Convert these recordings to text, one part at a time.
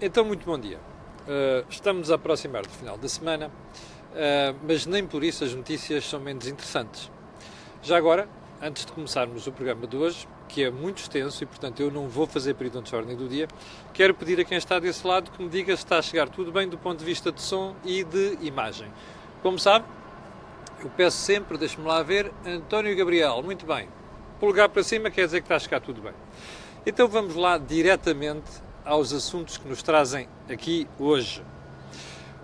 Então, muito bom dia. Estamos a aproximar do final da semana, mas nem por isso as notícias são menos interessantes. Já agora, antes de começarmos o programa de hoje, que é muito extenso e, portanto, eu não vou fazer período de ordem do dia, quero pedir a quem está desse lado que me diga se está a chegar tudo bem do ponto de vista de som e de imagem. Como sabe, eu peço sempre, deixe-me lá ver, António Gabriel, muito bem. Polegar para cima quer dizer que está a chegar tudo bem. Então vamos lá diretamente aos assuntos que nos trazem aqui hoje.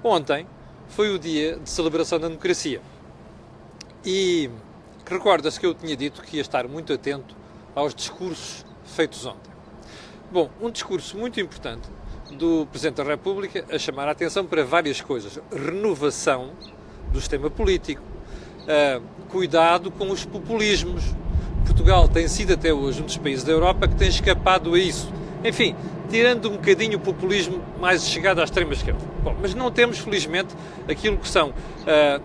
Ontem foi o dia de celebração da democracia e recorda-se que eu tinha dito que ia estar muito atento aos discursos feitos ontem. Bom, um discurso muito importante do Presidente da República a chamar a atenção para várias coisas. Renovação do sistema político, cuidado com os populismos. Portugal tem sido até hoje um dos países da Europa que tem escapado a isso. Enfim, tirando um bocadinho o populismo mais chegado à extrema-esquerda. Bom, mas não temos, felizmente, aquilo que são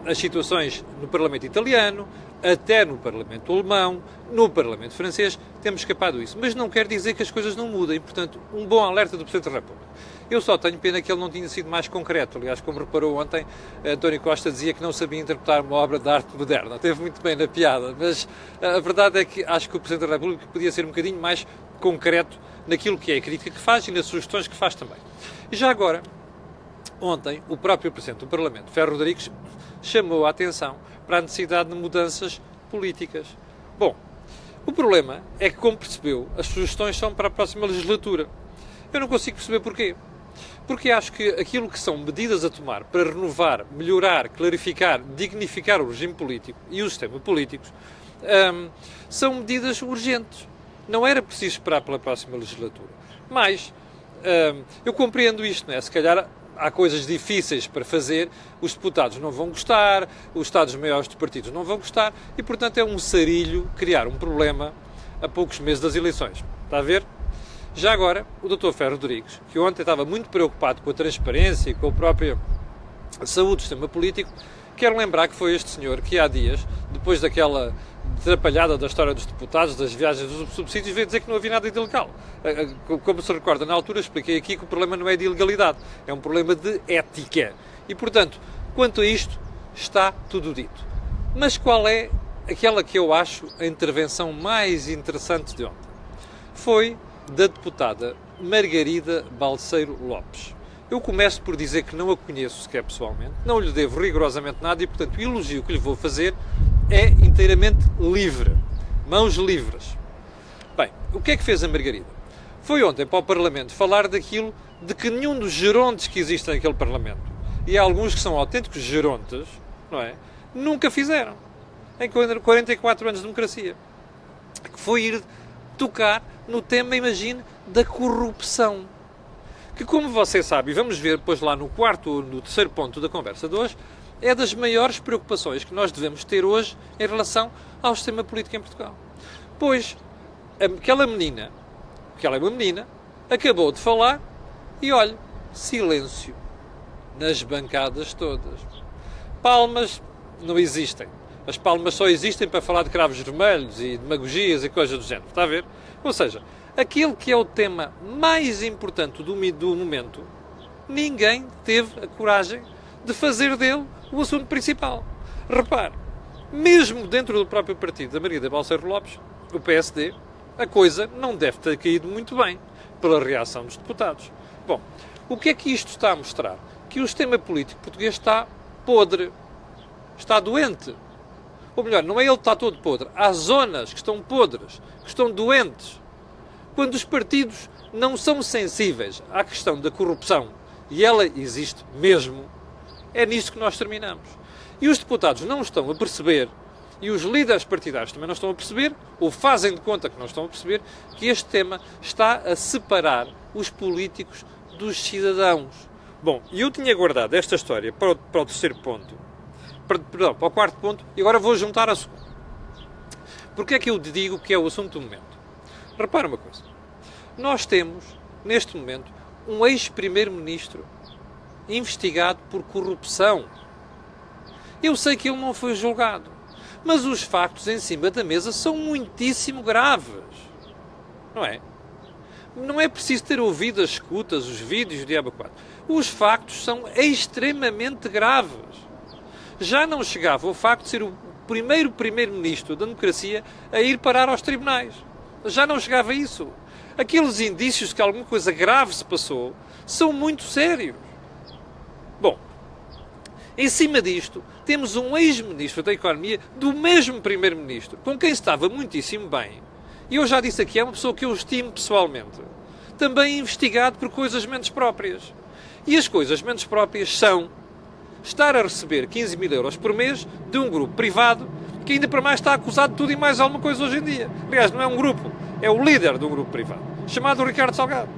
as situações no Parlamento italiano, até no Parlamento alemão, no Parlamento francês, temos escapado a isso. Mas não quer dizer que as coisas não mudem. Portanto, um bom alerta do Presidente da República. Eu só tenho pena que ele não tinha sido mais concreto. Aliás, como reparou ontem, António Costa dizia que não sabia interpretar uma obra de arte moderna. Teve muito bem na piada, mas a verdade é que acho que o Presidente da República podia ser um bocadinho mais concreto naquilo que é a crítica que faz e nas sugestões que faz também. E já agora, ontem, o próprio Presidente do Parlamento, Ferro Rodrigues, chamou a atenção para a necessidade de mudanças políticas. Bom, o problema é que, como percebeu, as sugestões são para a próxima legislatura. Eu não consigo perceber porquê. Porque acho que aquilo que são medidas a tomar para renovar, melhorar, clarificar, dignificar o regime político e o sistema político são medidas urgentes. Não era preciso esperar pela próxima legislatura. Mas eu compreendo isto, não é? Se calhar há coisas difíceis para fazer, os deputados não vão gostar, os Estados-Maiores dos partidos não vão gostar e, portanto, é um sarilho criar um problema a poucos meses das eleições. Está a ver? Já agora, o Dr. Ferro Rodrigues, que ontem estava muito preocupado com a transparência e com a própria saúde do sistema político, quero lembrar que foi este senhor que há dias, depois daquela atrapalhada da história dos deputados, das viagens dos subsídios, veio dizer que não havia nada de ilegal. Como se recorda, na altura expliquei aqui que o problema não é de ilegalidade, é um problema de ética. E, portanto, quanto a isto, está tudo dito. Mas qual é aquela que eu acho a intervenção mais interessante de ontem? Foi da deputada Margarida Balseiro Lopes. Eu começo por dizer que não a conheço sequer pessoalmente, não lhe devo rigorosamente nada e, portanto, o elogio que lhe vou fazer é inteiramente livre. Mãos livres. Bem, o que é que fez a Margarida? Foi ontem para o Parlamento falar daquilo de que nenhum dos gerontes que existem naquele Parlamento, e há alguns que são autênticos gerontes, não é? Nunca fizeram. Em 44 anos de democracia. Que foi ir tocar no tema, imagine, da corrupção. Que, como você sabe, e vamos ver depois lá no terceiro ponto da conversa de hoje, é das maiores preocupações que nós devemos ter hoje em relação ao sistema político em Portugal. Pois, aquela menina, que ela é uma menina, acabou de falar e, olha, silêncio nas bancadas todas. Palmas não existem. As palmas só existem para falar de cravos vermelhos e demagogias e coisas do género, está a ver? Ou seja, aquilo que é o tema mais importante do momento, ninguém teve a coragem de fazer dele o assunto principal. Repare, mesmo dentro do próprio partido da Margarida Balseiro Lopes, o PSD, a coisa não deve ter caído muito bem pela reação dos deputados. Bom, o que é que isto está a mostrar? Que o sistema político português está podre, está doente. Ou melhor, não é ele que está todo podre. Há zonas que estão podres, que estão doentes. Quando os partidos não são sensíveis à questão da corrupção, e ela existe mesmo, é nisto que nós terminamos. E os deputados não estão a perceber, e os líderes partidários também não estão a perceber, ou fazem de conta que não estão a perceber, que este tema está a separar os políticos dos cidadãos. Bom, e eu tinha guardado esta história para o terceiro ponto, para o quarto ponto, e agora vou juntar a segundo. Porque é que eu digo que é o assunto do momento? Repara uma coisa. Nós temos, neste momento, um ex-primeiro-ministro investigado por corrupção. Eu sei que ele não foi julgado, mas os factos em cima da mesa são muitíssimo graves. Não é? Não é preciso ter ouvido as escutas, os vídeos do Diabo 4. Os factos são extremamente graves. Já não chegava o facto de ser o primeiro-ministro da democracia a ir parar aos tribunais. Já não chegava a isso. Aqueles indícios que alguma coisa grave se passou são muito sérios. Bom, em cima disto, temos um ex-ministro da Economia do mesmo primeiro-ministro, com quem estava muitíssimo bem. E eu já disse aqui, é uma pessoa que eu estimo pessoalmente. Também investigado por coisas menos próprias. E as coisas menos próprias são estar a receber 15 mil euros por mês de um grupo privado que ainda para mais está acusado de tudo e mais alguma coisa hoje em dia. Aliás, não é um grupo, é o líder de um grupo privado, chamado Ricardo Salgado.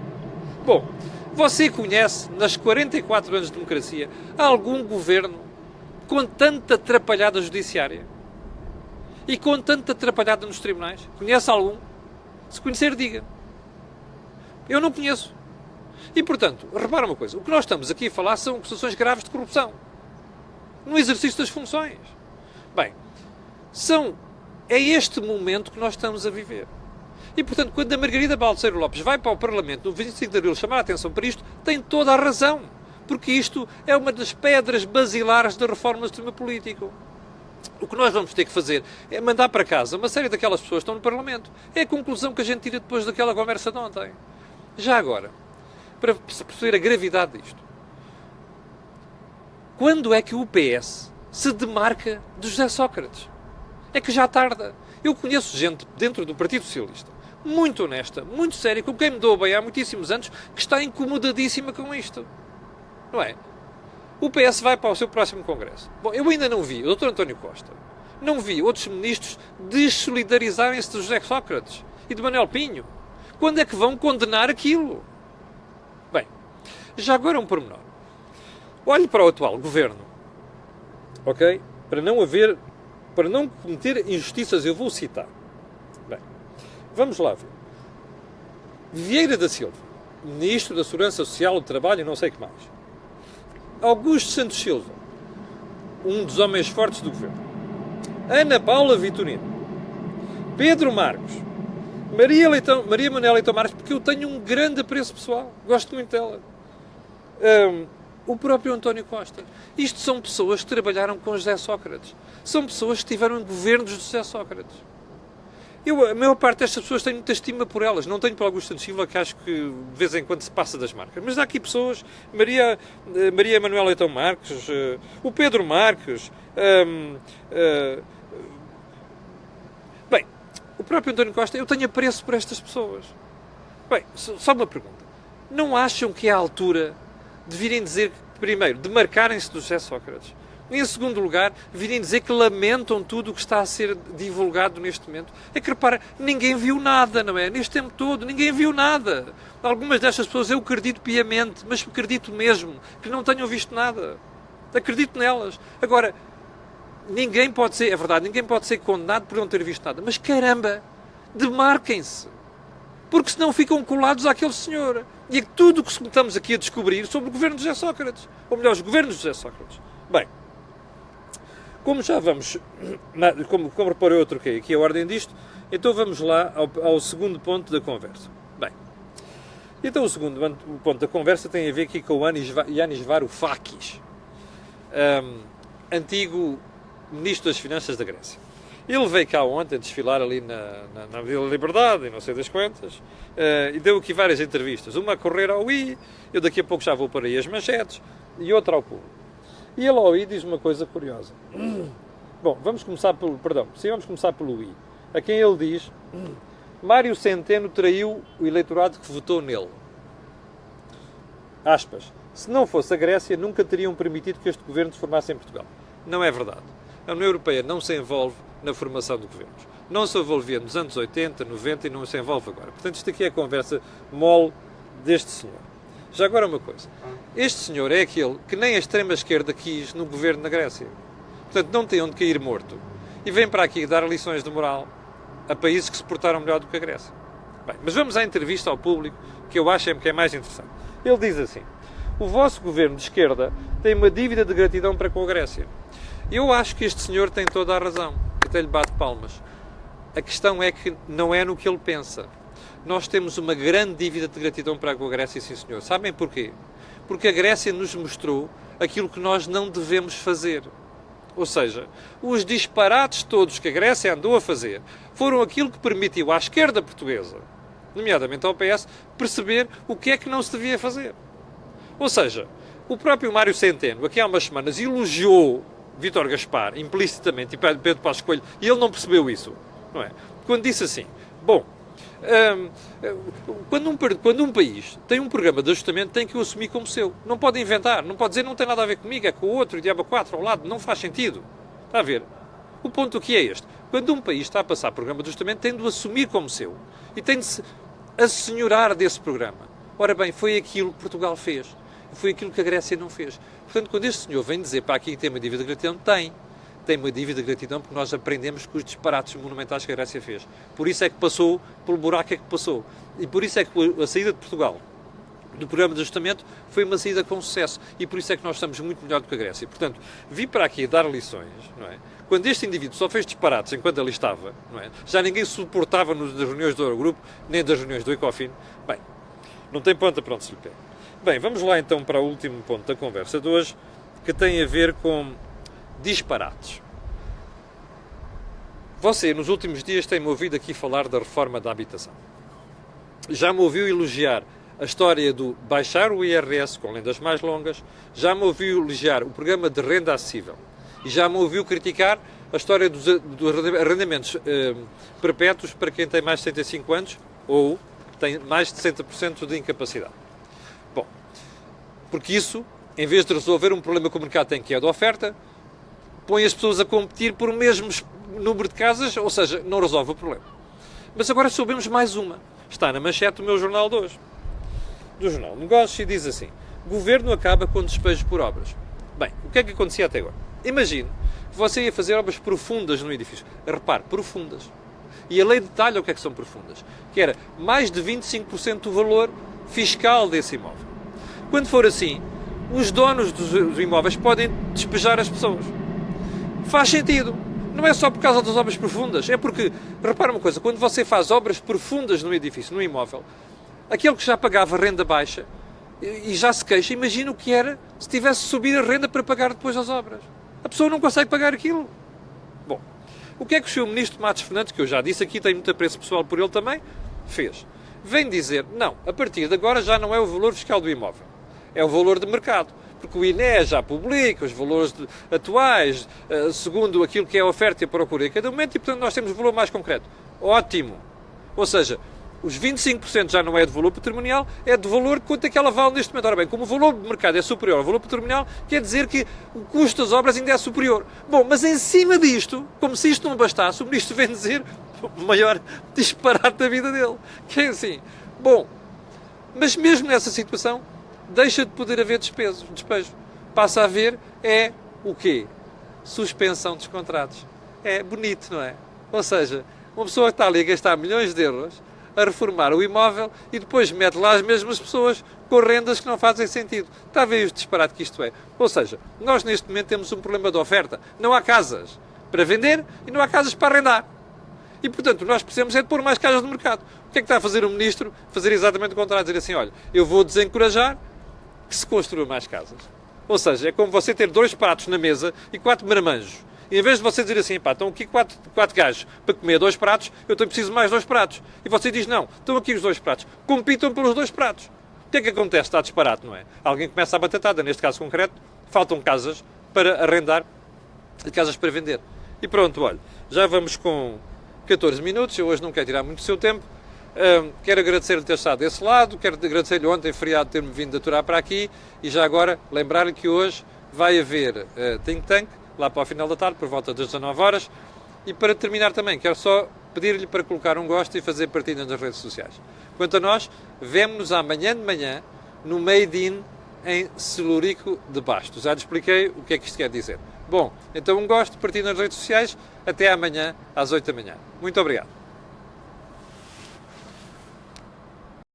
Bom, você conhece, nas 44 anos de democracia, algum governo com tanta atrapalhada judiciária? E com tanta atrapalhada nos tribunais? Conhece algum? Se conhecer, diga. Eu não conheço. E, portanto, repara uma coisa. O que nós estamos aqui a falar são acusações graves de corrupção. No exercício das funções. Bem, é este momento que nós estamos a viver. E, portanto, quando a Margarida Balseiro Lopes vai para o Parlamento no 25 de Abril chamar a atenção para isto, tem toda a razão. Porque isto é uma das pedras basilares da reforma do sistema político. O que nós vamos ter que fazer é mandar para casa uma série daquelas pessoas que estão no Parlamento. É a conclusão que a gente tira depois daquela conversa de ontem. Já agora, para perceber a gravidade disto, quando é que o PS se demarca de José Sócrates? É que já tarda. Eu conheço gente dentro do Partido Socialista, muito honesta, muito séria, com quem me dou bem há muitíssimos anos, que está incomodadíssima com isto. Não é? O PS vai para o seu próximo congresso. Bom, eu ainda não vi o Dr. António Costa, não vi outros ministros dessolidarizarem-se de José Sócrates e de Manuel Pinho. Quando é que vão condenar aquilo? Bem, já agora um pormenor. Olhe para o atual governo, ok? Para não cometer injustiças, eu vou citar. Bem, vamos lá ver. Vieira da Silva, Ministro da Segurança Social, do Trabalho e não sei o que mais. Augusto Santos Silva, um dos homens fortes do governo. Ana Paula Vitorino. Pedro Marcos. Maria Manuela Leitão Marques, porque eu tenho um grande apreço pessoal. Gosto muito dela. O próprio António Costa. Isto são pessoas que trabalharam com José Sócrates. São pessoas que estiveram em governos de José Sócrates. A maior parte destas pessoas tenho muita estima por elas. Não tenho para Augusto Santos Silva, que acho que de vez em quando se passa das marcas. Mas há aqui pessoas, Maria Manuela Leitão Marques, o Pedro Marques, bem, o próprio António Costa, eu tenho apreço por estas pessoas. Bem, só uma pergunta. Não acham que é a altura de virem dizer, primeiro, de marcarem-se do José Sócrates? Em segundo lugar, virem dizer que lamentam tudo o que está a ser divulgado neste momento. É que, repara, ninguém viu nada, não é? Neste tempo todo, ninguém viu nada. Algumas destas pessoas eu acredito piamente, mas acredito mesmo que não tenham visto nada. Acredito nelas. Agora, ninguém pode ser, é verdade, ninguém pode ser condenado por não ter visto nada. Mas, caramba, demarquem-se. Porque senão ficam colados àquele senhor. E é tudo o que estamos aqui a descobrir sobre o governo de José Sócrates. Ou melhor, os governos de José Sócrates. Bem, como já vamos, como reparou, eu troquei aqui a ordem disto, então vamos lá ao segundo ponto da conversa. Bem, então o segundo ponto da conversa tem a ver aqui com o Yanis Varoufakis, antigo Ministro das Finanças da Grécia. Ele veio cá ontem desfilar ali na Vila Liberdade, e não sei das quantas, e deu aqui várias entrevistas. Uma a correr ao I, eu daqui a pouco já vou para aí as manchetes, e outra ao público. E ele ao I diz uma coisa curiosa. Bom, vamos começar pelo I. A quem ele diz: Mário Centeno traiu o eleitorado que votou nele. Aspas. Se não fosse a Grécia, nunca teriam permitido que este governo se formasse em Portugal. Não é verdade. A União Europeia não se envolve na formação de governos. Não se envolvia nos anos 80, 90 e não se envolve agora. Portanto, isto aqui é a conversa mole deste senhor. Já agora uma coisa. Este senhor é aquele que nem a extrema-esquerda quis no governo na Grécia. Portanto, não tem onde cair morto. E vem para aqui dar lições de moral a países que se portaram melhor do que a Grécia. Bem, mas vamos à entrevista ao público, que eu acho que é mais interessante. Ele diz assim: o vosso governo de esquerda tem uma dívida de gratidão para com a Grécia. Eu acho que este senhor tem toda a razão. Até lhe bato palmas. A questão é que não é no que ele pensa. nós temos uma grande dívida de gratidão para com a Grécia, sim senhor. Sabem porquê? Porque a Grécia nos mostrou aquilo que nós não devemos fazer. Ou seja, os disparates todos que a Grécia andou a fazer foram aquilo que permitiu à esquerda portuguesa, nomeadamente ao PS, perceber o que é que não se devia fazer. Ou seja, o próprio Mário Centeno, aqui há umas semanas, elogiou Vítor Gaspar, implicitamente, e Pedro Passos Coelho, e ele não percebeu isso, não é? Quando disse assim, bom, quando um país tem um programa de ajustamento, tem que o assumir como seu. Não pode inventar, não pode dizer não tem nada a ver comigo, é com o outro, e diabo 4 ao lado, não faz sentido. Está a ver? O ponto aqui é este. Quando um país está a passar programa de ajustamento, tem de o assumir como seu. E tem de se assenhorar desse programa. Ora bem, foi aquilo que Portugal fez. Foi aquilo que a Grécia não fez. Portanto, quando este senhor vem dizer para aqui que tem uma dívida de gratidão, tem uma dívida de gratidão porque nós aprendemos com os disparates monumentais que a Grécia fez. Por isso é que passou pelo buraco que passou. E por isso é que a saída de Portugal do programa de ajustamento foi uma saída com sucesso. E por isso é que nós estamos muito melhor do que a Grécia. Portanto, vim para aqui dar lições, não é? Quando este indivíduo só fez disparates enquanto ali estava, não é? Já ninguém suportava nas reuniões do Eurogrupo, nem das reuniões do Ecofin. Bem, não tem ponta para onde se lhe pega. Bem, vamos lá então para o último ponto da conversa de hoje, que tem a ver com disparates. Você, nos últimos dias, tem-me ouvido aqui falar da reforma da habitação. Já me ouviu elogiar a história do baixar o IRS com lendas mais longas, já me ouviu elogiar o programa de renda acessível e já me ouviu criticar a história dos arrendamentos perpétuos para quem tem mais de 75 anos ou tem mais de 60% de incapacidade. Bom, porque isso, em vez de resolver um problema que o mercado tem, que é a da oferta, põe as pessoas a competir por o mesmo número de casas, ou seja, não resolve o problema. Mas agora soubemos mais uma. Está na manchete do meu jornal de hoje. Do jornal Negócios, e diz assim: Governo acaba com despejos por obras. Bem, o que é que acontecia até agora? Imagine que você ia fazer obras profundas no edifício. Repare, profundas. E a lei detalha o que é que são profundas. Que era mais de 25% do valor fiscal desse imóvel. Quando for assim, os donos dos imóveis podem despejar as pessoas. Faz sentido. Não é só por causa das obras profundas. É porque, repara uma coisa, quando você faz obras profundas no edifício, no imóvel, aquele que já pagava renda baixa e já se queixa, imagina o que era se tivesse subido a renda para pagar depois as obras. A pessoa não consegue pagar aquilo. Bom, o que é que o Sr. Ministro Matos Fernandes, que eu já disse aqui, tenho muito apreço pessoal por ele também, fez? Vem dizer, não, a partir de agora já não é o valor fiscal do imóvel, é o valor de mercado. Porque o INE já publica os valores atuais, segundo aquilo que é a oferta e a procura em cada momento, e portanto nós temos o valor mais concreto. Ótimo! Ou seja, os 25% já não é de valor patrimonial, é de valor quanto é que ela vale neste momento. Ora bem, como o valor de mercado é superior ao valor patrimonial, quer dizer que o custo das obras ainda é superior. Bom, mas em cima disto, como se isto não bastasse, o Ministro vem dizer o maior disparate da vida dele. Que é assim, bom, mas mesmo nessa situação, deixa de poder haver despejo. Passa a haver o quê? Suspensão dos contratos. É bonito, não é? Ou seja, uma pessoa que está ali a gastar milhões de euros a reformar o imóvel e depois mete lá as mesmas pessoas com rendas que não fazem sentido. Está a ver o disparate que isto é? Ou seja, nós neste momento temos um problema de oferta. Não há casas para vender e não há casas para arrendar. E, portanto, nós precisamos é de pôr mais casas no mercado. O que é que está a fazer o Ministro? Fazer exatamente o contrário. Dizer assim, olha, eu vou desencorajar que se construa mais casas. Ou seja, é como você ter 2 pratos na mesa e 4 marmanjos. E em vez de você dizer assim, pá, estão aqui 4 gajos para comer 2 pratos, eu preciso mais 2 pratos. E você diz, não, estão aqui os 2 pratos. Compitam pelos 2 pratos. O que é que acontece? Está disparado, não é? Alguém começa a batatada, neste caso concreto, faltam casas para arrendar e casas para vender. E pronto, olha, já vamos com 14 minutos, eu hoje não quero tirar muito do seu tempo. Quero agradecer-lhe ter estado desse lado, quero agradecer-lhe ontem, feriado, ter-me vindo de aturar para aqui e já agora lembrar-lhe que hoje vai haver Think Tank, lá para o final da tarde, por volta das 19 horas. E para terminar também, quero só pedir-lhe para colocar um gosto e fazer partilha nas redes sociais. Quanto a nós, vemo-nos amanhã de manhã no Made In em Celurico de Bastos. Já lhe expliquei o que é que isto quer dizer. Bom, então um gosto, partilha nas redes sociais. Até amanhã às 8 da manhã. Muito obrigado.